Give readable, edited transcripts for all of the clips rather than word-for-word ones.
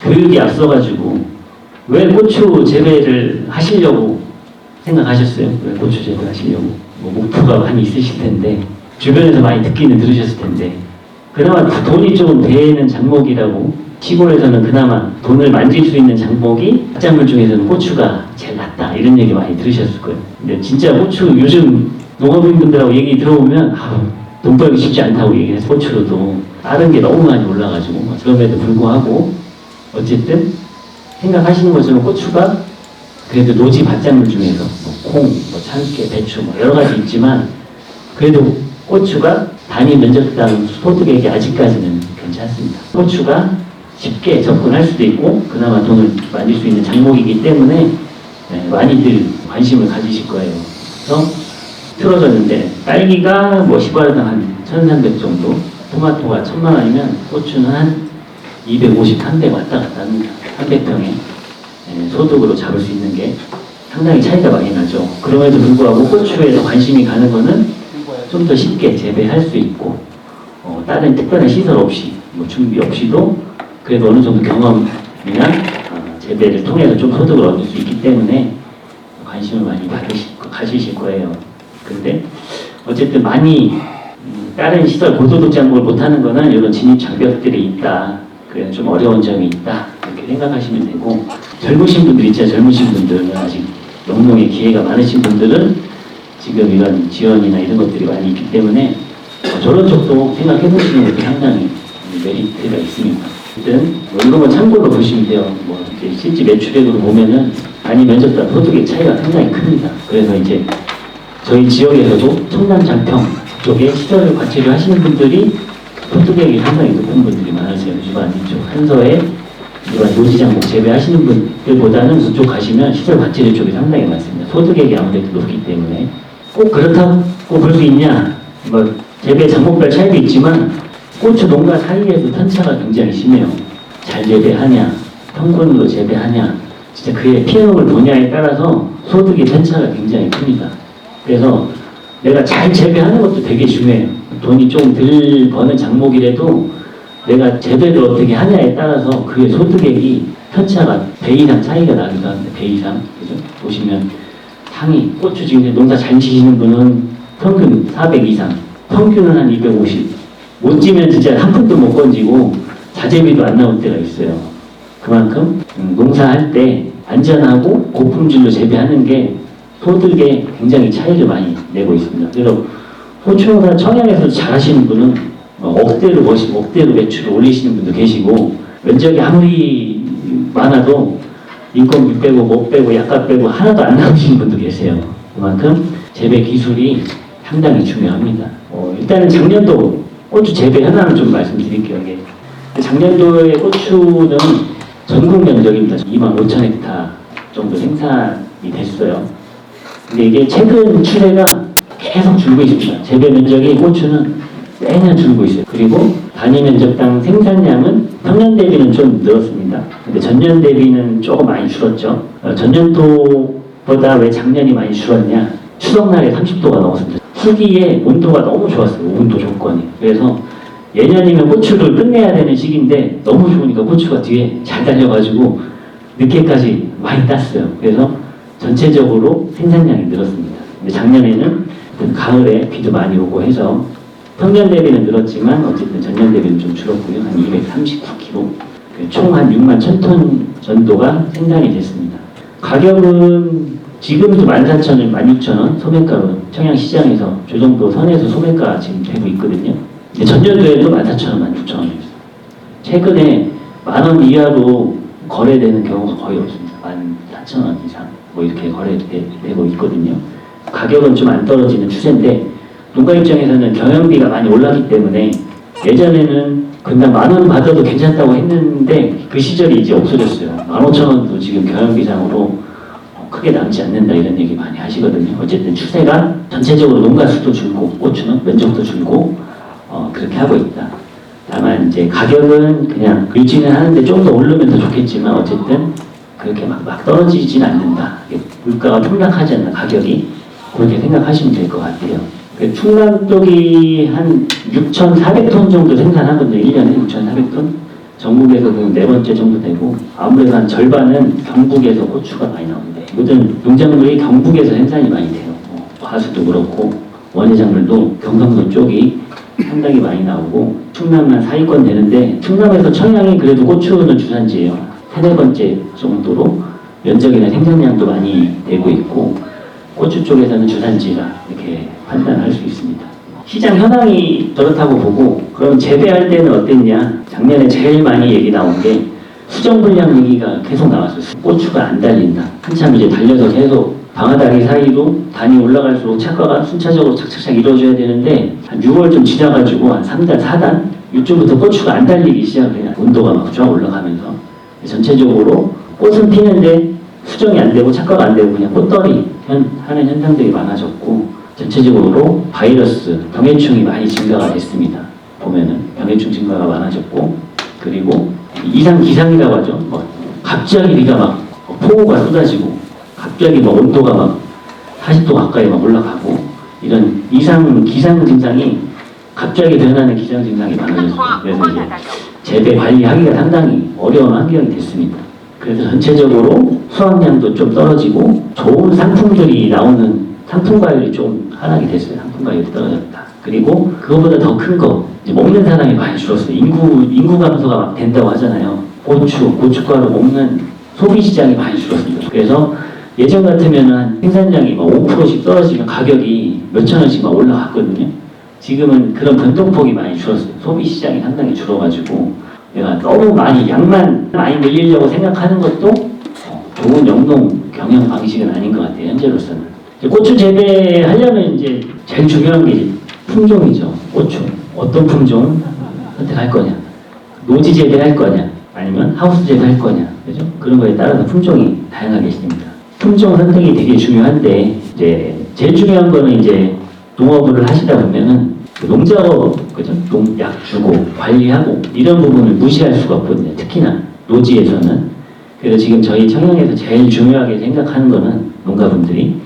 교육이 앞서가지고 왜 고추 재배를 하시려고 생각하셨어요? 왜 고추 재배를 하시려고? 뭐 목표가 많이 있으실 텐데 주변에서 많이 듣기는 들으셨을 텐데 그나마 돈이 조금 되는 작목이라고 시골에서는 그나마 돈을 만질 수 있는 작목이 작물 중에서는 고추가 제일 낫다 이런 얘기 많이 들으셨을 거예요. 근데 진짜 고추 요즘 농업인분들하고 얘기 들어보면 돈 벌기 쉽지 않다고 얘기해서 고추로도 다른 게 너무 많이 올라가지고 그럼에도 불구하고 어쨌든 생각하시는 것처럼 고추가 그래도 노지 밭작물 중에서 뭐 콩, 뭐 참깨, 배추 뭐 여러 가지 있지만 그래도 고추가 단위 면적당 소득액이 아직까지는 괜찮습니다. 고추가 쉽게 접근할 수도 있고 그나마 돈을 만질 수 있는 작목이기 때문에 많이들 관심을 가지실 거예요. 그래서 틀어졌는데 딸기가 뭐 10알당 한 1,300 정도, 토마토가 1,000만 원이면 고추는 한 250, 300 왔다 갔다 합니다. 300평에 소득으로 잡을 수 있는 게 상당히 차이가 많이 나죠. 그럼에도 불구하고 고추에서 관심이 가는 거는 좀 더 쉽게 재배할 수 있고 다른 특별한 시설 없이 뭐 준비 없이도 그래도 어느 정도 경험이나 재배를 통해서 좀 소득을 얻을 수 있기 때문에 관심을 많이 가지실 거예요. 근데 어쨌든 많이 다른 시설 고소득 작목을 못하는 거는 이런 진입 장벽들이 있다. 그래서 좀 어려운 점이 있다. 이렇게 생각하시면 되고 젊으신 분들 있잖아요. 젊으신 분들은 아직 농농의 기회가 많으신 분들은 지금 이런 지원이나 이런 것들이 많이 있기 때문에 저런 쪽도 생각해 보시는 것도 상당히 메리트가 있습니다. 일단 뭐 이런 건 참고로 보시면 돼요. 뭐 이제 실제 매출액으로 보면은 단위 면적당 소득의 차이가 상당히 큽니다. 그래서 이제 저희 지역에서도 청담 장평 쪽에 시설을 관리를 하시는 분들이 소득액이 상당히 높은 분들이 많으세요. 주반 이쪽 한서에 일반 노지장목 재배하시는 분들보다는 그쪽 가시면 시설 관리 쪽이 상당히 많습니다. 소득액이 아무래도 높기 때문에 꼭 그렇다고 볼 수 있냐? 뭐 재배 작목별 차이도 있지만 고추 농가 사이에서 편차가 굉장히 심해요. 잘 재배하냐, 평균으로 재배하냐, 진짜 그의 피해를 보냐에 따라서 소득의 편차가 굉장히 큽니다. 그래서 내가 잘 재배하는 것도 되게 중요해요. 돈이 좀 덜 버는 작목이라도 내가 재배를 어떻게 하냐에 따라서 그의 소득액이 편차가 배 이상 차이가 나기도 합니다. 배 이상. 그죠? 보시면 상위, 고추 지금 농사 잘 지시는 분은 평균 400 이상, 평균은 한 250. 못 지면 진짜 한 푼도 못 건지고 자재비도 안 나올 때가 있어요. 그만큼 농사할 때 안전하고 고품질로 재배하는 게 소득에 굉장히 차이를 많이 내고 있습니다. 그래서 고추농사 청양에서 잘하시는 분은 억대로 버시고 억대로 매출을 올리시는 분도 계시고 면적이 아무리 많아도 인건비 빼고 못 빼고 약값 빼고 하나도 안 나오시는 분도 계세요. 그만큼 재배 기술이 상당히 중요합니다. 일단은 작년도 고추 재배 현황을 좀 말씀드릴게요. 작년도의 고추는 전국 면적입니다. 25,000헥타 정도 생산이 됐어요. 근데 이게 최근 추세가 계속 줄고 있습니다. 재배 면적이 고추는 매년 줄고 있어요. 그리고 단위 면적당 생산량은 평년 대비는 좀 늘었습니다. 근데 전년 대비는 조금 많이 줄었죠. 전년도보다 왜 작년이 많이 줄었냐? 추석날에 30도가 넘었습니다. 후기에 온도가 너무 좋았어요. 온도 조건이. 그래서 예년이면 고추를 끝내야 되는 시기인데 너무 좋으니까 고추가 뒤에 잘 달려가지고 늦게까지 많이 땄어요. 그래서 전체적으로 생산량이 늘었습니다. 근데 작년에는 가을에 비도 많이 오고 해서 평년 대비는 늘었지만 어쨌든 전년 대비는 좀 줄었고요. 한 239kg. 총 한 6만 1,000톤 정도가 생산이 됐습니다. 가격은 지금도 14,000원, 16,000원 소매가로 청양시장에서 저 정도 선에서 소매가 지금 되고 있거든요. 근데 전년도에도 14,000원, 16,000원이었어요. 최근에 10,000원 이하로 거래되는 경우가 거의 없습니다. 14,000원 이상 뭐 이렇게 거래되고 있거든요. 가격은 좀 안 떨어지는 추세인데 농가 입장에서는 경영비가 많이 올랐기 때문에 예전에는 그냥 10,000원 받아도 괜찮다고 했는데 그 시절이 이제 없어졌어요. 15,000원도 지금 경영비상으로 크게 남지 않는다 이런 얘기 많이 하시거든요. 어쨌든 추세가 전체적으로 농가 수도 줄고 고추는 면적도 줄고 그렇게 하고 있다. 다만 이제 가격은 그냥 유지는 하는데 좀 더 오르면 더 좋겠지만 어쨌든 그렇게 막 떨어지진 않는다. 물가가 폭락하지 않는 가격이 그렇게 생각하시면 될 것 같아요. 충남 쪽이 한 6,400톤 정도 생산하거든요. 1년에 6,400톤. 전국에서도 4번째 정도 되고 아무래도 한 절반은 경북에서 고추가 많이 나옵니다. 모든 농작물이 경북에서 생산이 많이 돼요. 과수도 그렇고 원예작물도 경상도 쪽이 상당히 많이 나오고 충남만 상위권 되는데 충남에서 청양이 그래도 고추는 주산지예요. 3-4번째 정도로 면적이나 생산량도 많이 되고 있고 고추 쪽에서는 주산지라 이렇게 판단할 수 있습니다. 시장 현황이 그렇다고 보고 그럼 재배할 때는 어땠냐? 작년에 제일 많이 얘기 나온 게 수정 불량 얘기가 계속 나왔었어요. 고추가 안 달린다. 한참 이제 달려서 계속 방아다리 사이로 단이 올라갈수록 착과가 순차적으로 착착착 이루어져야 되는데 한 6월 좀 지나가지고 한 3단, 4단 이쪽부터 고추가 안 달리기 시작해요. 온도가 막 쫙 올라가면서 전체적으로 꽃은 피는데 수정이 안 되고 착과가 안 되고 그냥 꽃떨이 하는 현상들이 많아졌고 전체적으로 바이러스, 병해충이 많이 증가가 됐습니다. 보면은 병해충 증가가 많아졌고 그리고 이상 기상이라고 하죠. 갑자기 비가 막 폭우가 쏟아지고 갑자기 막 온도가 막 40도 가까이 막 올라가고 이런 이상 기상 증상이 갑자기 변하는 기상 증상이 많아졌어요. 그래서 이제 재배 관리하기가 상당히 어려운 환경이 됐습니다. 그래서 전체적으로 수확량도 좀 떨어지고 좋은 상품들이 나오는 상품 과율이 좀 하락이 됐어요. 상품 과율이 떨어졌다. 그리고 그거보다 더 큰 거, 먹는 사람이 많이 줄었어요. 인구 감소가 막 된다고 하잖아요. 고춧가루 먹는 소비 시장이 많이 줄었습니다. 그래서 예전 같으면은 생산량이 막 5%씩 떨어지면 가격이 몇천 원씩 막 올라갔거든요. 지금은 그런 변동폭이 많이 줄었어요. 소비 시장이 상당히 줄어가지고 내가 너무 많이 양만 많이 늘리려고 생각하는 것도 좋은 영농 경영 방식은 아닌 것 같아요. 현재로서는. 고추 재배하려면 이제 제일 중요한 게 품종이죠. 고추. 어떤 품종 선택할 거냐. 노지 재배할 거냐. 아니면 하우스 재배할 거냐. 그죠? 그런 거에 따라서 품종이 다양하게 있습니다. 품종 선택이 되게 중요한데, 이제 제일 중요한 거는 이제 농업을 하시다 보면은 농작업, 그죠? 농약 주고 관리하고 이런 부분을 무시할 수가 없거든요. 특히나 노지에서는. 그래서 지금 저희 청양에서 제일 중요하게 생각하는 거는 농가분들이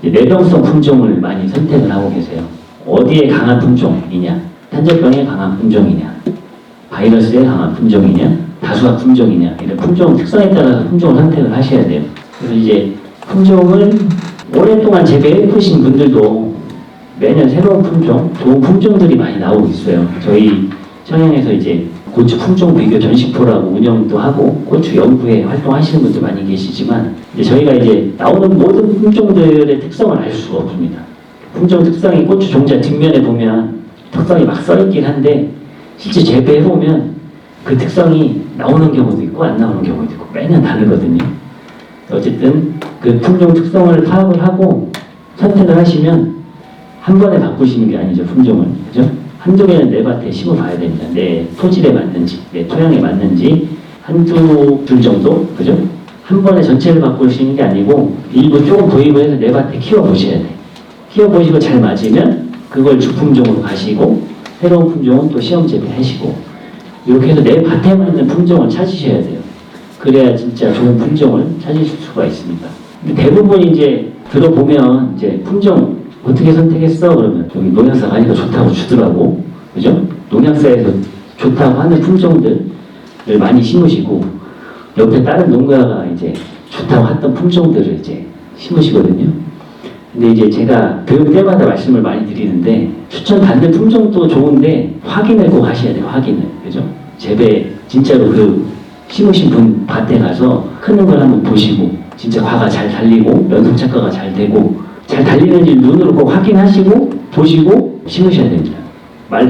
내병성 품종을 많이 선택을 하고 계세요. 어디에 강한 품종이냐? 탄저병에 강한 품종이냐? 바이러스에 강한 품종이냐? 다수학 품종이냐? 이런 품종 특성에 따라서 품종을 선택을 하셔야 돼요. 그래서 이제 품종을 오랫동안 재배해 보신 분들도 매년 새로운 품종, 좋은 품종들이 많이 나오고 있어요. 저희 청양에서 이제 고추 품종 비교 전시포라고 운영도 하고 고추 연구회 활동하시는 분들 많이 계시지만 이제 저희가 이제 나오는 모든 품종들의 특성을 알 수가 없습니다. 품종 특성이 고추 종자 뒷면에 보면 특성이 막 써있긴 한데 실제 재배해 보면 그 특성이 나오는 경우도 있고 안 나오는 경우도 있고 매년 다르거든요. 어쨌든 그 품종 특성을 파악을 하고 선택을 하시면 한 번에 바꾸시는 게 아니죠. 품종을. 그죠? 한두 개는 내 밭에 심어봐야 됩니다. 내 토질에 맞는지, 내 토양에 맞는지 한두 줄 정도, 그죠? 한 번에 전체를 바꾸시는 게 아니고 일부 조금 도입을 해서 내 밭에 키워보셔야 돼요. 키워보시고 잘 맞으면 그걸 주품종으로 가시고 새로운 품종은 또 시험 재배하시고 이렇게 해서 내 밭에 맞는 품종을 찾으셔야 돼요. 그래야 진짜 좋은 품종을 찾으실 수가 있습니다. 대부분 이제 들어보면 이제 품종 어떻게 선택했어? 그러면 여기 농약사 가니까 좋다고 주더라고. 그죠? 농약사에서 좋다고 하는 품종들을 많이 심으시고 옆에 다른 농가가 이제 좋다고 했던 품종들을 이제 심으시거든요. 근데 이제 제가 교육 때마다 말씀을 많이 드리는데 추천받는 품종도 좋은데 확인을 꼭 하셔야 돼요. 확인을. 그죠? 재배 진짜로 그 심으신 분 밭에 가서 크는 걸 한번 보시고 진짜 과가 잘 달리고 연속 착과가 잘 되고 잘 달리는지 눈으로 꼭 확인하시고 보시고 심으셔야 됩니다.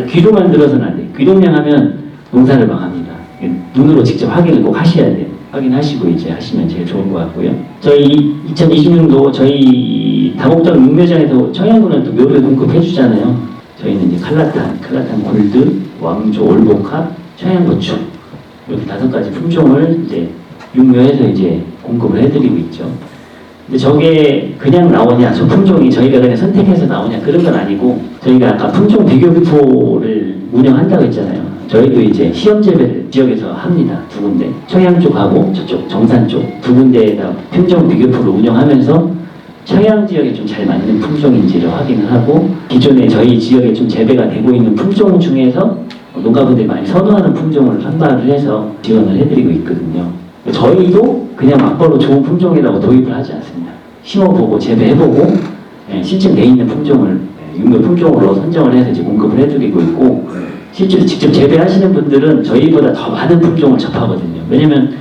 귀로만 들어서는 안 돼요. 귀동냥하면 농사를 망합니다. 눈으로 직접 확인을 꼭 하셔야 돼요. 확인하시고 이제 하시면 제일 좋은 것 같고요. 저희 2026년도 저희 다목적 육묘장에서 청양군은 또 묘를 공급해 주잖아요. 저희는 이제 칼라탄 골드, 왕조, 올보카, 청양고추 이렇게 5가지 품종을 이제 육묘에서 이제 공급을 해드리고 있죠. 근데 저게 그냥 나오냐, 저 품종이 저희가 그냥 선택해서 나오냐 그런 건 아니고 저희가 아까 품종 비교표를 운영한다고 했잖아요. 저희도 이제 시험 재배를 지역에서 합니다. 2군데. 청양 쪽하고 저쪽 정산 쪽 2군데에다 품종 비교표를 운영하면서 청양 지역에 좀 잘 맞는 품종인지를 확인을 하고 기존에 저희 지역에 좀 재배가 되고 있는 품종 중에서 농가분들이 많이 선호하는 품종을 선발을 해서 지원을 해드리고 있거든요. 저희도 그냥 막바로 좋은 품종이라고 도입을 하지 않습니다. 심어보고 재배해보고 실제 내 있는 품종을 유명 품종으로 선정을 해서 이제 공급을 해드리고 있고, 실제로 직접 재배하시는 분들은 저희보다 더 많은 품종을 접하거든요. 왜냐면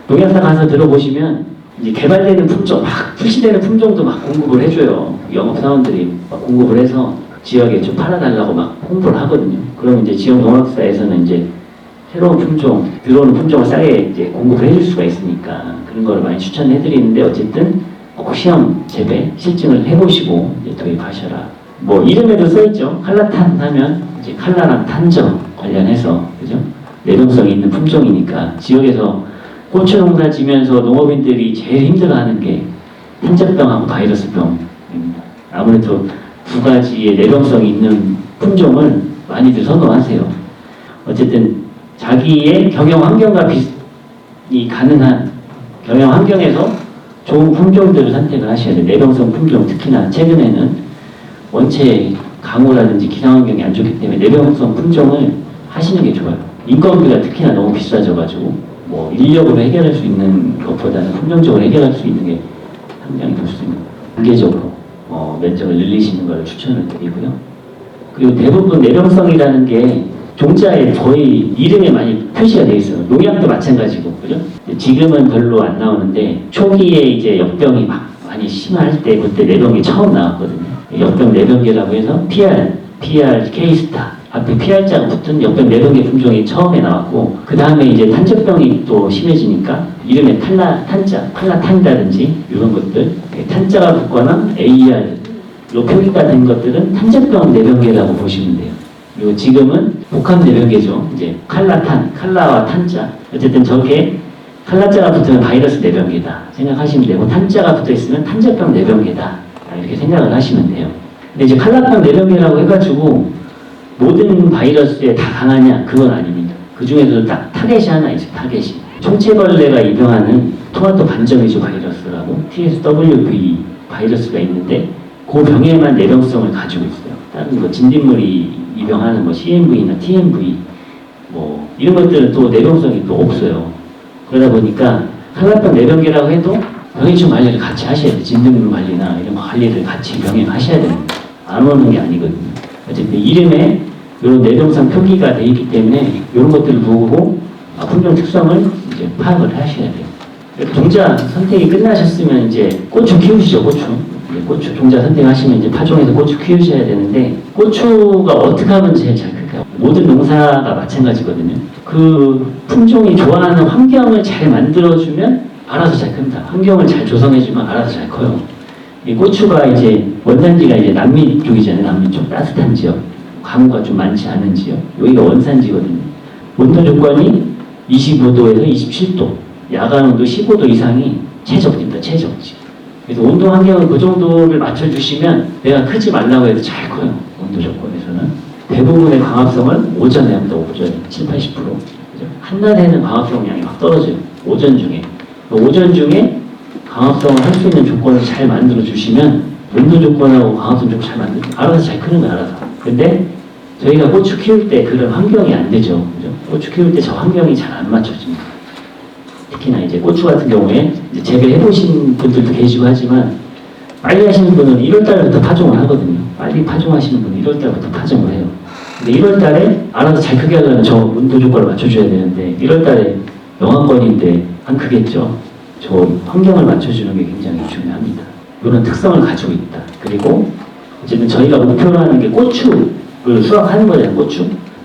농약사 가서 들어보시면 이제 개발되는 품종, 막 출시되는 품종도 막 공급을 해줘요. 영업사원들이 막 공급을 해서 지역에 좀 팔아달라고 막 홍보를 하거든요. 그럼 이제 지역 농학사에서는 이제 새로운 품종, 들어오는 품종을 싸게 이제 공급을 해줄 수가 있으니까 그런 거를 많이 추천해드리는데, 어쨌든 꼭 시험 재배 실증을 해보시고 이제 도입하셔라. 뭐 이름에도 써있죠. 칼라탄 하면 이제 칼라랑 탄저 관련해서, 그죠? 내동성이 있는 품종이니까 지역에서 고추 농사 지면서 농업인들이 제일 힘들어하는 게 탄저병하고 바이러스병입니다. 아무래도 두 가지의 내동성이 있는 품종을 많이들 선호하세요. 어쨌든 자기의 경영 환경과 비슷이 가능한 경영 환경에서 좋은 품종들을 선택을 하셔야 돼요. 내병성 품종, 특히나 최근에는 원체 강우라든지 기상 환경이 안 좋기 때문에 내병성 품종을 하시는 게 좋아요. 인건비가 특히나 너무 비싸져가지고 뭐 인력으로 해결할 수 있는 것보다는 품종적으로 해결할 수 있는 게 상당히 좋습니다. 단계적으로 면적을 늘리시는 걸 추천을 드리고요. 그리고 대부분 내병성이라는 게 종자에 거의 이름에 많이 표시가 되어 있어요. 농약도 마찬가지고, 그죠? 지금은 별로 안 나오는데 초기에 이제 역병이 막 많이 심할 때 그때 내병이 처음 나왔거든요. 역병 내병계라고 해서 PR, K스타 앞에 PR자가 붙은 역병 내병계 품종이 처음에 나왔고, 그 다음에 이제 탄저병이 또 심해지니까 이름에 칼라탄이라든지 이런 것들, 탄자가 붙거나 AR로 표기가 된 것들은 탄저병 내병계라고 보시면 돼요. 그리고 지금은 복합 내병계죠. 이제 칼라탄, 칼라와 탄자. 어쨌든 저게 칼라자가 붙으면 바이러스 내병계다 생각하시면 되고, 탄자가 붙어 있으면 탄저병 내병계다 이렇게 생각을 하시면 돼요. 근데 이제 칼라병 내병계라고 해가지고 모든 바이러스에 다 강하냐? 그건 아닙니다. 그 중에서도 딱 타겟이 하나 있어요. 타겟이. 총체벌레가 입양하는 토마토 반점이죠 바이러스라고 TSWV 바이러스가 있는데 그 병에만 내병성을 가지고 있어요. 다른 뭐 진딧물이 입양하는 뭐 CMV나 TMV 뭐 이런 것들은 또 내병성이 또 없어요. 그러다 보니까 칼라병 내병계라고 해도 병해충 관리를 같이 하셔야 돼요. 진딧물 관리나 이런 관리를 같이 병행하셔야 됩니다. 안 오는 게 아니거든요. 어쨌든 이름에 이런 내병성 표기가 되어 있기 때문에 이런 것들을 보고 품종 특성을 이제 파악을 하셔야 돼요. 종자 선택이 끝나셨으면 이제 고추 키우시죠. 고추 종자 선택하시면 이제 파종해서 고추 키우셔야 되는데, 고추가 어떻게 하면 제일 잘 클까요? 모든 농사가 마찬가지거든요. 그 품종이 좋아하는 환경을 잘 만들어주면 알아서 잘 큽니다. 환경을 잘 조성해주면 알아서 잘 커요. 이 고추가 이제 원산지가 이제 남미 쪽이잖아요. 남미 쪽 따뜻한 지역, 강우가 좀 많지 않은 지역, 여기가 원산지거든요. 온도 조건이 25도에서 27도, 야간 온도 15도 이상이 최적입니다. 최적지. 그래서 온도 환경을 그 정도를 맞춰주시면 내가 크지 말라고 해도 잘 커요. 온도 조건에서는. 대부분의 광합성은 오전에 합니다. 오전 70, 80%. 그죠? 한낮에는 광합성량이 확 떨어져요. 오전 중에 광합성을 할 수 있는 조건을 잘 만들어 주시면 온도 조건하고 광합성 조건 잘 만들어 알아서 잘 크는 거예요. 알아서. 근데 저희가 고추 키울 때 그런 환경이 안 되죠. 그죠? 고추 키울 때 저 환경이 잘 안 맞춰집니다. 특히나 이제 고추 같은 경우에 이제 재배해 보신 분들도 계시고 하지만 빨리 하시는 분은 1월 달부터 파종을 하거든요. 빨리 파종하시는 분은 1월 달부터 파종을 해요. 근데 1월 달에 알아서 잘 크게 하려면 저 온도 조건을 맞춰줘야 되는데 1월 달에 영하권인데 안 크겠죠. 저 환경을 맞춰주는 게 굉장히 중요합니다. 이런 특성을 가지고 있다. 그리고 어쨌든 저희가 목표로 하는 게 고추를 수확하는 거잖아요.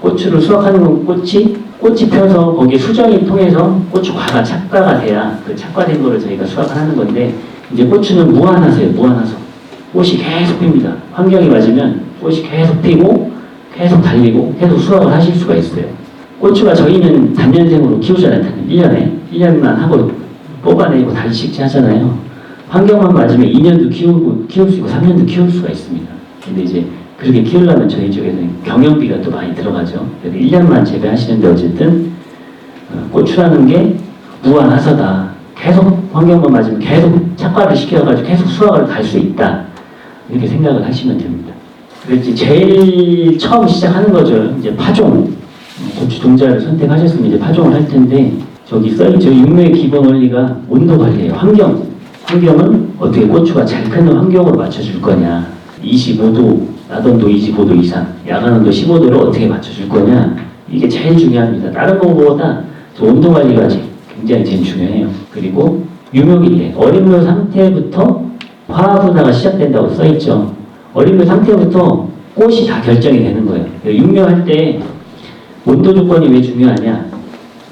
고추를 수확하는 건 꽃이 펴서 거기에 수정이 통해서 고추과가 착과가 돼야 그 착과된 거를 저희가 수확을 하는 건데, 이제 고추는 무한하세요. 무한하서 꽃이 계속 핍니다. 환경이 맞으면 꽃이 계속 피고 계속 달리고 계속 수확을 하실 수가 있어요. 고추가 저희는 단년생으로 키우잖아요. 1년만 하고 뽑아내고 다시 식재하잖아요. 환경만 맞으면 2년도 키울 수 있고 3년도 키울 수가 있습니다. 근데 이제 그렇게 키우려면 저희 쪽에는 경영비가 또 많이 들어가죠. 그래서 1년만 재배하시는데 어쨌든 고추라는 게 무한하서다. 계속 환경만 맞으면 계속 착과를 시켜가지고 계속 수확을 갈 수 있다. 이렇게 생각을 하시면 됩니다. 그래서 제일 처음 시작하는 거죠. 이제 파종. 고추 종자를 선택하셨으면 이제 파종을 할 텐데 저기 써있죠. 육묘의 기본 원리가 온도 관리예요. 환경은 어떻게 고추가 잘 크는 환경으로 맞춰줄 거냐. 25도, 낮온도 25도 이상, 야간온도 15도를 어떻게 맞춰줄 거냐. 이게 제일 중요합니다. 다른 것보다 저 온도 관리가 굉장히 제일 중요해요. 그리고 유묘기때 어린 묘 상태부터 화분화가 시작된다고 써있죠. 어린 묘 상태부터 꽃이 다 결정이 되는 거예요. 육묘할 때 온도 조건이 왜 중요하냐.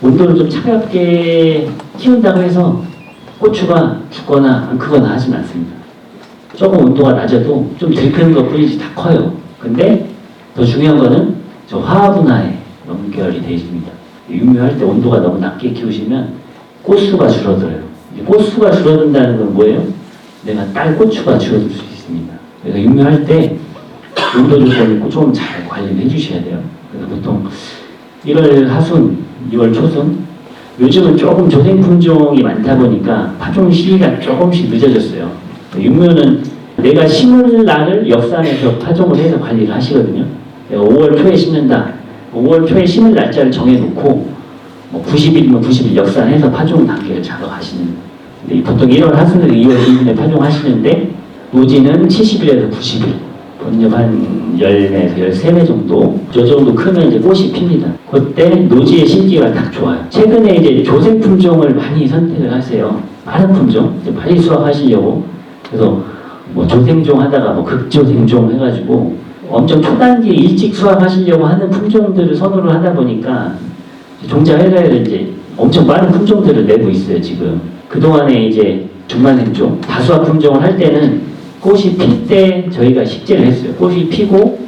온도를 좀 차갑게 키운다고 해서 고추가 죽거나 안 크거나 하진 않습니다. 조금 온도가 낮아도 좀 덜 크는 것 뿐이지 다 커요. 근데 더 중요한 거는 저 화분화에 연결이 되어 있습니다. 육묘할 때 온도가 너무 낮게 키우시면 꽃수가 줄어들어요. 꽃수가 줄어든다는 건 뭐예요? 내가 딸 고추가 줄어들 수 있습니다. 그래서 육묘할 때 온도 조건을 좀 잘 관리를 해주셔야 돼요. 그래서 보통 1월 하순, 2월 초순, 요즘은 조금 조생 품종이 많다 보니까 파종 시기가 조금씩 늦어졌어요. 육묘는 내가 심을 날을 역산해서 파종을 해서 관리를 하시거든요. 5월 초에 심는다. 5월 초에 심을 날짜를 정해놓고 90일이면 90일 역산해서 파종 단계를 작업하시는. 보통 1월 하순에서 2월 중순에 파종하시는데 노지는 70일에서 90일. 본엽 한 10매에서 13매 정도, 저 정도 크면 이제 꽃이 핍니다. 그때 노지의 심기가 딱 좋아요. 최근에 이제 조생 품종을 많이 선택을 하세요. 많은 품종, 이제 빨리 수확하시려고. 그래서 조생종 하다가 극조생종 해가지고 엄청 초단기에 일찍 수확하시려고 하는 품종들을 선호를 하다 보니까 종자 회사에서 이제 엄청 많은 품종들을 내고 있어요, 지금. 그동안에 이제 중간생종, 다수화 품종을 할 때는 꽃이 필 때 저희가 식재를 했어요. 꽃이 피고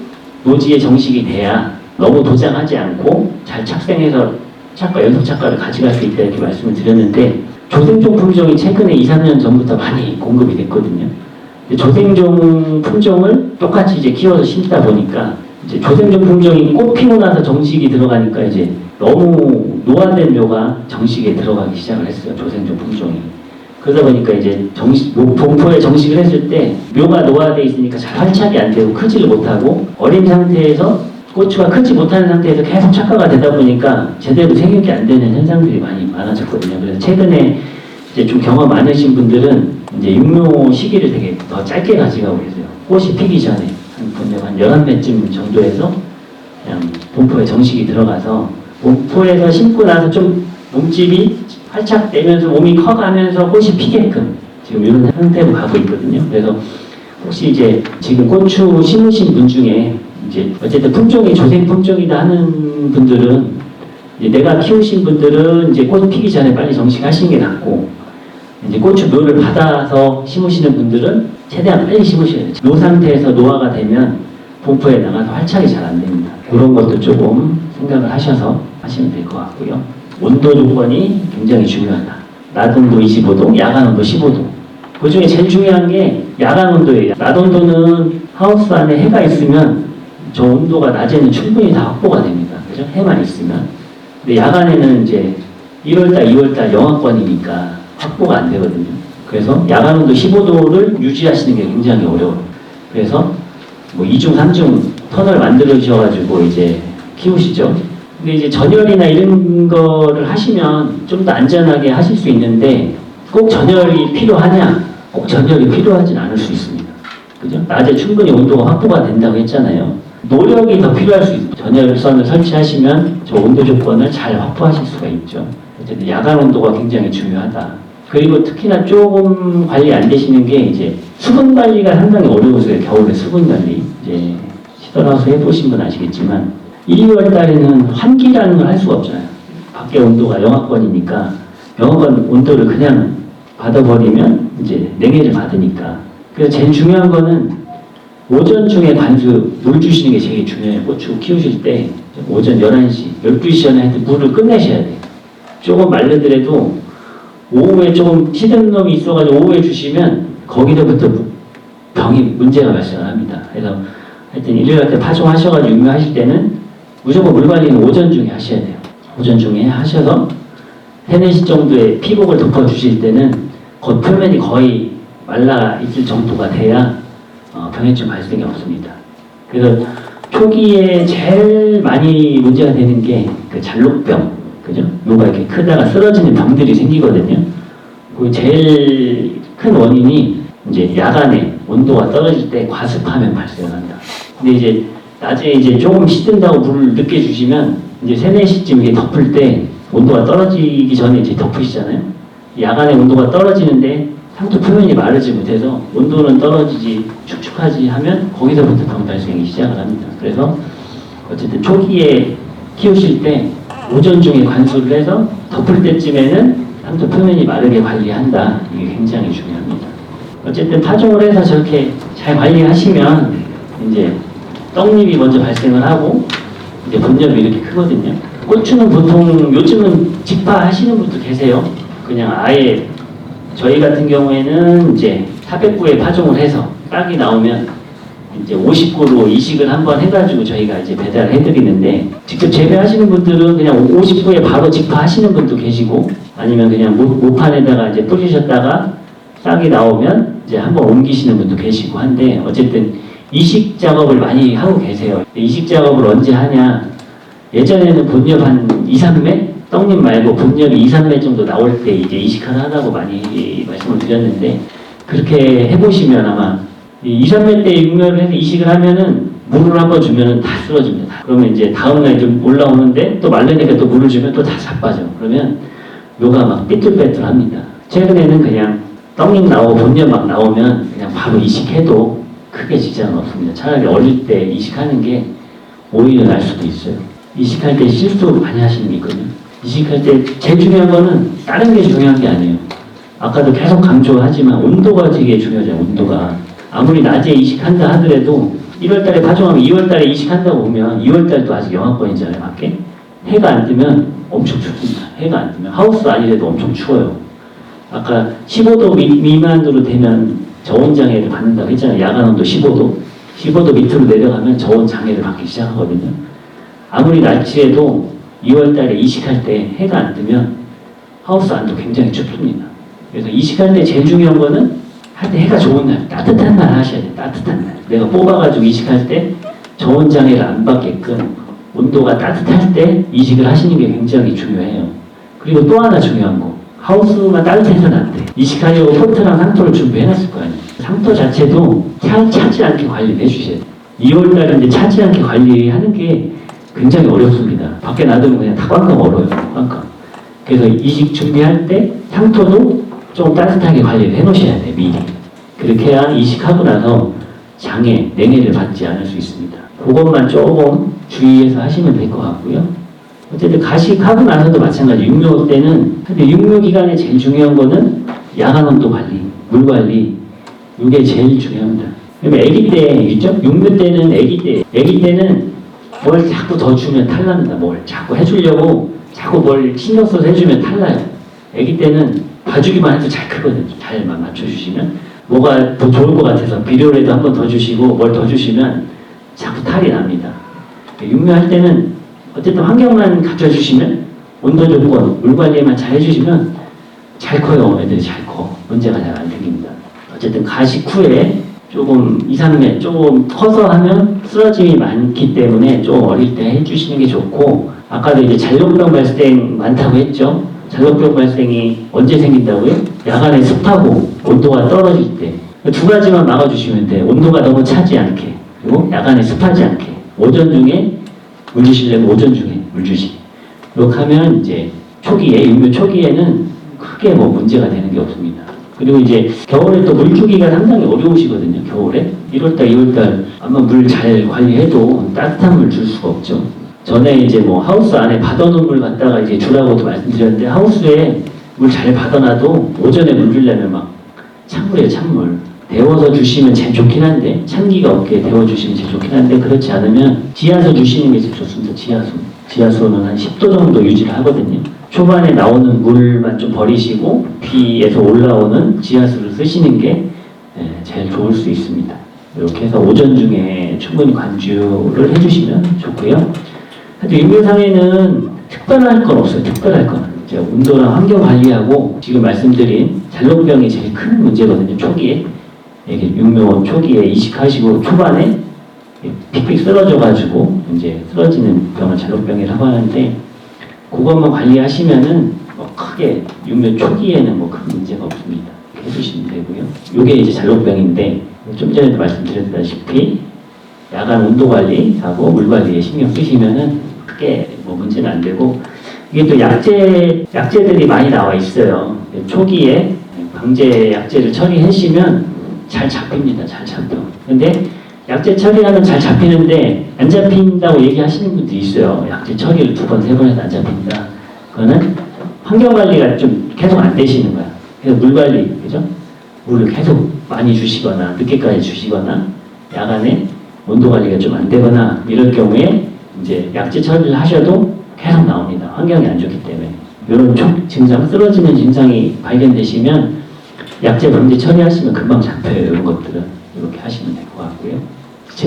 노지에 정식이 돼야 너무 도장하지 않고 잘 착생해서 착과 연속 착과를 가져갈 수 있다 이렇게 말씀을 드렸는데 조생종 품종이 최근에 2, 3년 전부터 많이 공급이 됐거든요. 조생종 품종을 똑같이 이제 키워서 심다 보니까 이제 조생종 품종이 꽃 피고 나서 정식이 들어가니까 이제 너무 노화된 묘가 정식에 들어가기 시작을 했어요. 조생종 품종이. 그러다 보니까 이제 본포에 정식을 했을 때 묘가 노화되어 있으니까 잘 활착이 안 되고 크지를 못하고 어린 상태에서 고추가 크지 못하는 상태에서 계속 착화가 되다 보니까 제대로 생육이 안 되는 현상들이 많이 많아졌거든요. 그래서 최근에 이제 좀 경험 많으신 분들은 이제 육묘 시기를 되게 더 짧게 가져가고 계세요. 꽃이 피기 전에 한 11매쯤 정도에서 그냥 본포에 정식이 들어가서 본포에서 심고 나서 좀 몸집이 활착되면서 몸이 커가면서 꽃이 피게끔 지금 이런 상태로 가고 있거든요. 그래서 혹시 이제 지금 고추 심으신 분 중에 이제 어쨌든 품종이 조생 품종이다 하는 분들은 이제 내가 키우신 분들은 이제 꽃 피기 전에 빨리 정식하시는 게 낫고 이제 고추 묘를 받아서 심으시는 분들은 최대한 빨리 심으셔야 돼요. 묘 상태에서 노화가 되면 본포에 나가서 활착이 잘 안 됩니다. 그런 것도 조금 생각을 하셔서 하시면 될 것 같고요. 온도 조건이 굉장히 중요하다. 낮 온도 25도, 야간 온도 15도. 그 중에 제일 중요한 게 야간 온도예요. 낮 온도는 하우스 안에 해가 있으면 저 온도가 낮에는 충분히 다 확보가 됩니다. 그죠? 해만 있으면. 근데 야간에는 이제 1월달, 2월달 영하권이니까 확보가 안 되거든요. 그래서 야간 온도 15도를 유지하시는 게 굉장히 어려워요. 그래서 2중, 3중 터널 만들어 주셔가지고 이제 키우시죠. 근데 이제 전열이나 이런 거를 하시면 좀 더 안전하게 하실 수 있는데 꼭 전열이 필요하냐? 꼭 전열이 필요하진 않을 수 있습니다. 그죠? 낮에 충분히 온도가 확보가 된다고 했잖아요. 노력이 더 필요할 수 있어요. 전열선을 설치하시면 저 온도 조건을 잘 확보하실 수가 있죠. 어쨌든 야간 온도가 굉장히 중요하다. 그리고 특히나 조금 관리 안 되시는 게 이제 수분 관리가 상당히 어려우세요. 겨울에 수분 관리. 이제 시설하우스 해보신 분 아시겠지만 1, 2월 달에는 환기라는 걸 할 수가 없잖아요. 밖에 온도가 영하권이니까 영하권 온도를 그냥 받아버리면 이제 냉해를 받으니까. 그래서 제일 중요한 거는 오전 중에 관수 물 주시는 게 제일 중요해요. 고추 키우실 때 오전 11시, 12시 전에 하여튼 물을 끝내셔야 돼요. 조금 말르더라도 오후에 조금 시든 놈이 있어가지고 오후에 주시면 거기서부터 병이 문제가 발생을 합니다. 그래서 하여튼 일요일 때 파종하셔가지고 육묘하실 때는 무조건 물 관리는 오전 중에 하셔야 돼요. 오전 중에 하셔서 3, 4시 정도에 피복을 덮어주실 때는 겉 표면이 거의 말라 있을 정도가 돼야 병해충 발생이 없습니다. 그래서 초기에 제일 많이 문제가 되는 게 그 잔록병, 그죠? 요가 이렇게 크다가 쓰러지는 병들이 생기거든요. 그 제일 큰 원인이 이제 야간에 온도가 떨어질 때 과습하면 발생한다. 근데 이제 낮에 이제 조금 시든다고 물을 늦게 주시면 이제 3, 4시쯤 이게 덮을 때 온도가 떨어지기 전에 이제 덮으시잖아요. 야간에 온도가 떨어지는데 상토 표면이 마르지 못해서 온도는 떨어지지 축축하지 하면 거기서부터 병 발생이 시작을 합니다. 그래서 어쨌든 초기에 키우실 때 오전 중에 관수를 해서 덮을 때쯤에는 상토 표면이 마르게 관리한다. 이게 굉장히 중요합니다. 어쨌든 파종을 해서 저렇게 잘 관리하시면 이제 떡잎이 먼저 발생을 하고 이제 본엽이 이렇게 크거든요. 고추는 보통 요즘은 직파하시는 분도 계세요. 그냥 아예 저희 같은 경우에는 이제 400구에 파종을 해서 싹이 나오면 이제 50구로 이식을 한번 해가지고 저희가 이제 배달을 해드리는데 직접 재배하시는 분들은 그냥 50구에 바로 직파하시는 분도 계시고 아니면 그냥 모판에다가 이제 뿌리셨다가 싹이 나오면 이제 한번 옮기시는 분도 계시고 한데 어쨌든 이식 작업을 많이 하고 계세요. 이식 작업을 언제 하냐? 예전에는 본엽 한 2, 3매? 떡잎 말고 본엽이 2, 3매 정도 나올 때 이제 이식을 하라고 많이 말씀을 드렸는데 그렇게 해보시면 아마 2, 3매 때 육묘를 해서 이식을 하면은 물을 한번 주면은 다 쓰러집니다. 그러면 이제 다음날 좀 올라오는데 또 말르니까 또 물을 주면 또 다 자빠져. 그러면 묘가 막 삐뚤빼뚤합니다. 최근에는 그냥 떡잎 나오고 본엽 막 나오면 그냥 바로 이식해도 크게 지장은 없습니다. 차라리 어릴 때 이식하는 게 오히려 날 수도 있어요. 이식할 때 실수 많이 하시는 게 있거든요. 이식할 때 제일 중요한 거는 다른 게 중요한 게 아니에요. 아까도 계속 강조하지만 온도가 되게 중요하잖아요. 온도가. 아무리 낮에 이식한다 하더라도 1월달에 파종하면 2월달에 이식한다고 보면 2월달도 아직 영하권이잖아요. 밖에. 해가 안 뜨면 엄청 춥습니다. 해가 안 뜨면. 하우스 아니래도 엄청 추워요. 아까 15도 미만으로 되면 저온장애를 받는다고 했잖아요. 야간 온도 15도. 15도 밑으로 내려가면 저온장애를 받기 시작하거든요. 아무리 날씨에도 2월달에 이식할 때 해가 안 뜨면 하우스 안도 굉장히 춥습니다. 그래서 이식할 때 제일 중요한 거는 할 때 해가 좋은 날, 따뜻한 날 하셔야 돼요. 따뜻한 날. 내가 뽑아가지고 이식할 때 저온장애를 안 받게끔 온도가 따뜻할 때 이식을 하시는 게 굉장히 중요해요. 그리고 또 하나 중요한 거. 하우스만 따뜻해서는 안 돼. 이식하려고 포트랑 상토를 준비해놨을 거 아니에요. 상토 자체도 차지 않게 관리를 해주셔야 돼요. 2월달에 이제 차지 않게 관리하는 게 굉장히 어렵습니다. 밖에 놔두면 그냥 다 꽝꽝 얼어요. 꽝꽝. 그래서 이식 준비할 때 상토도 좀 따뜻하게 관리를 해놓으셔야 돼요. 미리. 그렇게 해야 이식하고 나서 장애, 냉해를 받지 않을 수 있습니다. 그것만 조금 주의해서 하시면 될 것 같고요. 어쨌든 가식하고 나서도 마찬가지. 육묘 때는 근데 육묘 기간에 제일 중요한 거는 야간 온도 관리, 물 관리. 이게 제일 중요합니다. 그러면 아기 때 있죠? 육묘 때는 아기 때는 뭘 자꾸 더 주면 탈납니다. 뭘 자꾸 해주려고 자꾸 뭘 신경 써서 해주면 탈나요. 아기 때는 봐주기만 해도 잘 크거든요. 잘만 맞춰주시면 뭐가 더 좋을 것 같아서 비료라도 한 번 더 주시고 뭘 더 주시면 자꾸 탈이 납니다. 육묘할 때는 어쨌든 환경만 갖춰주시면 온도 조건, 물 관리만 잘 해주시면 잘 커요. 애들이 잘 커. 문제가 잘 안 생깁니다. 어쨌든 가식 후에 조금 2, 3매 조금 커서 하면 쓰러짐이 많기 때문에 좀 어릴 때 해주시는 게 좋고 아까도 이제 잔록병 발생 많다고 했죠. 잔록병 발생이 언제 생긴다고요? 야간에 습하고 온도가 떨어질 때. 두 가지만 막아주시면 돼요. 온도가 너무 차지 않게 그리고 야간에 습하지 않게. 오전 중에 물 주시려면 오전 중에 물 주시기. 이렇게 하면 이제 초기에 육묘 초기에는 크게 뭐 문제가 되는 게 없습니다. 그리고 이제 겨울에 또 물 주기가 상당히 어려우시거든요. 겨울에 1월달, 2월달 아마 물 잘 관리해도 따뜻한 물 줄 수가 없죠. 전에 이제 뭐 하우스 안에 받아놓은 물 갖다가 이제 주라고도 말씀드렸는데 하우스에 물 잘 받아놔도 오전에 물 주려면 막 찬물이에요. 찬물. 데워서 주시면 제일 좋긴 한데 찬기가 없게 데워주시면 제일 좋긴 한데 그렇지 않으면 지하수 주시는 게 제일 좋습니다. 지하수는 한 10도 정도 유지를 하거든요. 초반에 나오는 물만 좀 버리시고 뒤에서 올라오는 지하수를 쓰시는 게 제일 좋을 수 있습니다. 이렇게 해서 오전 중에 충분히 관주를 해주시면 좋고요. 하여튼 육묘상에는 특별할 건 없어요. 특별할 건. 이제 온도랑 환경 관리하고 지금 말씀드린 잔록병이 제일 큰 문제거든요. 초기에. 이게 육묘 초기에 이식하시고 초반에 픽픽 쓰러져가지고 이제 쓰러지는 병을 잔혹병이라고 하는데 그것만 관리하시면은 뭐 크게 육묘 초기에는 뭐 큰 문제가 없습니다. 해주시면 되고요. 이게 이제 잔혹병인데 좀 전에도 말씀드렸다시피 야간 온도 관리하고 물 관리에 신경 쓰시면은 크게 뭐 문제는 안 되고 이게 또 약제들이 많이 나와 있어요. 초기에 방제 약제를 처리하시면 잘 잡힙니다. 잘 잡혀. 근데 약제 처리하면 잘 잡히는데 안 잡힌다고 얘기하시는 분들이 있어요. 약제 처리를 2번, 3번 해도 안 잡힌다. 그거는 환경 관리가 좀 계속 안 되시는 거야. 그래서 물 관리, 그죠? 물을 계속 많이 주시거나 늦게까지 주시거나 야간에 온도 관리가 좀 안 되거나 이럴 경우에 이제 약제 처리를 하셔도 계속 나옵니다. 환경이 안 좋기 때문에. 이런 증상, 쓰러지는 증상이 발견되시면 약제 방제 처리하시면 금방 잡혀요. 이런 것들은 이렇게 하시면 될 것 같고요.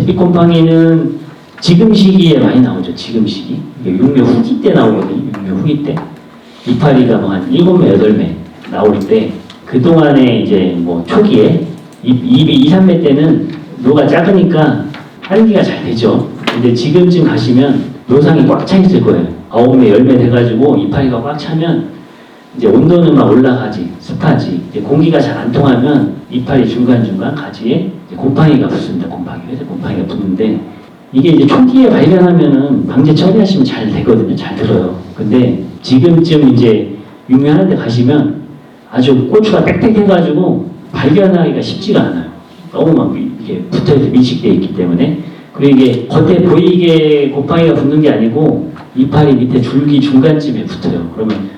잿빛곰팡이는 지금 시기에 많이 나오죠. 지금 시기. 육묘 후기 때 나오거든요. 육묘 후기 때. 이파리가 뭐 한 7매, 8매 나올 때 그동안에 이제 뭐 초기에 잎이 2, 3매 때는 노가 작으니까 활기가 잘 되죠. 근데 지금쯤 가시면 노상이 꽉 차 있을 거예요. 9매, 10매 돼가지고 이파리가 꽉 차면 이제 온도는 막 올라가지, 습하지. 이제 공기가 잘 안 통하면 이파리 중간중간 가지에 이제 곰팡이가 붙습니다. 그래서 곰팡이가 붙는데 이게 이제 초기에 발견하면은 방제 처리하시면 잘 되거든요. 잘 들어요. 근데 지금쯤 이제 육묘하는 데 가시면 아주 고추가 빽빽해가지고 발견하기가 쉽지가 않아요. 너무 막 이게 붙어있어 밀식되어 있기 때문에. 그리고 이게 겉에 보이게 곰팡이가 붙는 게 아니고 이파리 밑에 줄기 중간쯤에 붙어요. 그러면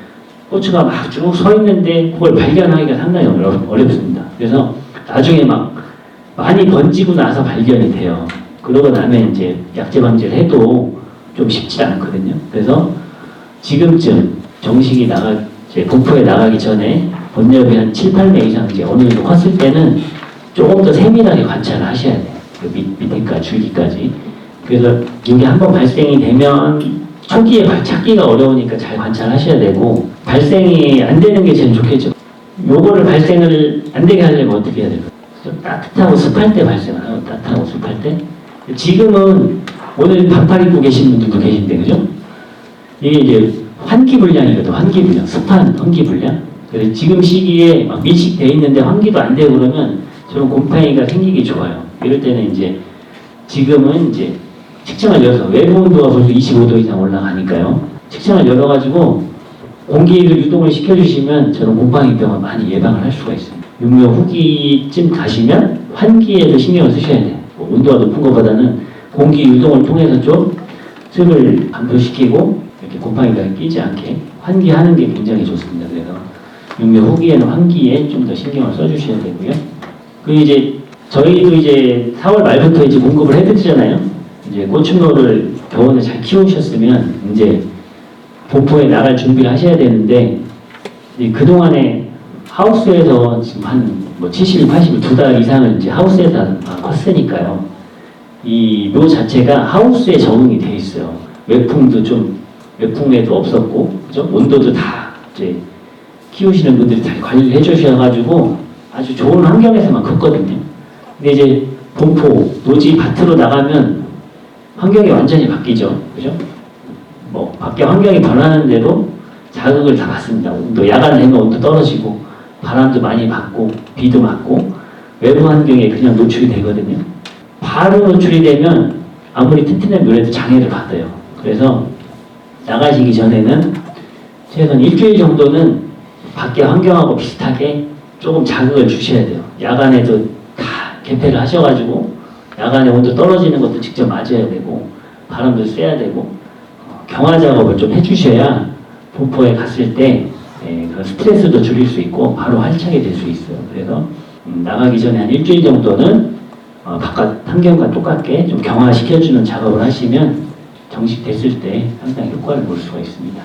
고추가 막 쭉 서 있는데 그걸 발견하기가 상당히 어렵습니다. 그래서 나중에 막 많이 번지고 나서 발견이 돼요. 그러고 나면 이제 약제 방제를 해도 좀 쉽지 않거든요. 그래서 지금쯤 정식이 이제 분포에 나가기 전에 본엽이 한 7, 8매 이상 이제 어느 정도 컸을 때는 조금 더 세밀하게 관찰을 하셔야 돼요. 그 밑에까지, 줄기까지. 그래서 이게 한번 발생이 되면 초기에 찾기가 어려우니까 잘 관찰하셔야 되고 발생이 안 되는 게 제일 좋겠죠. 요거를 발생을 안 되게 하려면 어떻게 해야 될까요? 따뜻하고 습할 때 발생을 하고 따뜻하고 습할 때 지금은 오늘 반팔 입고 계신 분들도 계신데 그죠? 이게 이제 환기불량이거든. 환기불량, 습한 환기불량. 그래서 지금 시기에 막 밀식돼 있는데 환기도 안 되고 그러면 저런 곰팡이가 생기기 좋아요. 이럴 때는 이제 지금은 이제 측정을 열어서 외부 온도가 벌써 25도 이상 올라가니까요. 측정을 열어가지고 공기를 유동을 시켜주시면 저런 곰팡이병을 많이 예방을 할 수가 있습니다. 육묘 후기쯤 가시면 환기에도 신경을 쓰셔야 돼요. 뭐 온도가 높은 것보다는 공기 유동을 통해서 좀 틈을 감소시키고 이렇게 곰팡이가 끼지 않게 환기하는 게 굉장히 좋습니다. 그래서 육묘 후기에는 환기에 좀 더 신경을 써주셔야 되고요. 그리고 이제 저희도 이제 4월 말부터 이제 공급을 해드리잖아요. 이제 고추노를 겨우내 잘 키우셨으면 이제 본포에 나갈 준비를 하셔야 되는데 그동안에 하우스에서 지금 한 뭐 70, 80, 2달 이상을 이제 하우스에서 컸으니까요. 이 묘 자체가 하우스에 적응이 돼 있어요. 외풍에도 없었고, 그죠? 온도도 다 이제 키우시는 분들이 잘 관리를 해주셔가지고 아주 좋은 환경에서만 컸거든요. 근데 이제 본포, 노지 밭으로 나가면 환경이 완전히 바뀌죠. 그죠? 뭐, 밖에 환경이 변하는 대로 자극을 다 받습니다. 온도, 야간 되면 온도 떨어지고, 바람도 많이 받고, 비도 맞고, 외부 환경에 그냥 노출이 되거든요. 바로 노출이 되면 아무리 튼튼한 묘래도 장애를 받아요. 그래서 나가시기 전에는 최소한 일주일 정도는 밖에 환경하고 비슷하게 조금 자극을 주셔야 돼요. 야간에도 다 개폐를 하셔가지고, 야간에 온도 떨어지는 것도 직접 맞아야 되고, 바람도 쐬야 되고, 경화 작업을 좀 해주셔야 본포에 갔을 때 그 스트레스도 줄일 수 있고 바로 활착이 될 수 있어요. 그래서 나가기 전에 한 일주일 정도는 바깥 환경과 똑같게 좀 경화시켜주는 작업을 하시면 정식 됐을 때 상당히 효과를 볼 수가 있습니다.